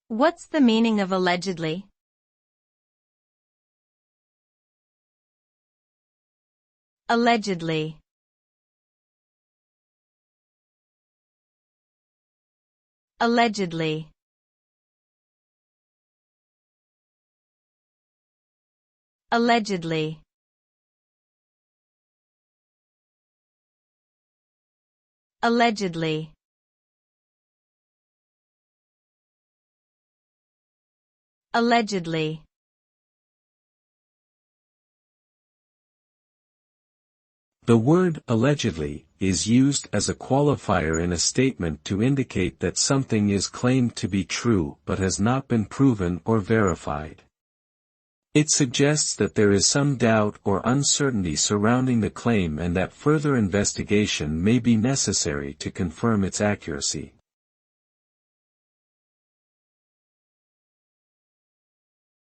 What's the meaning of allegedly? Allegedly. Allegedly. Allegedly. Allegedly. Allegedly. The word allegedly is used as a qualifier in a statement to indicate that something is claimed to be true but has not been proven or verified. It suggests that there is some doubt or uncertainty surrounding the claim and that further investigation may be necessary to confirm its accuracy.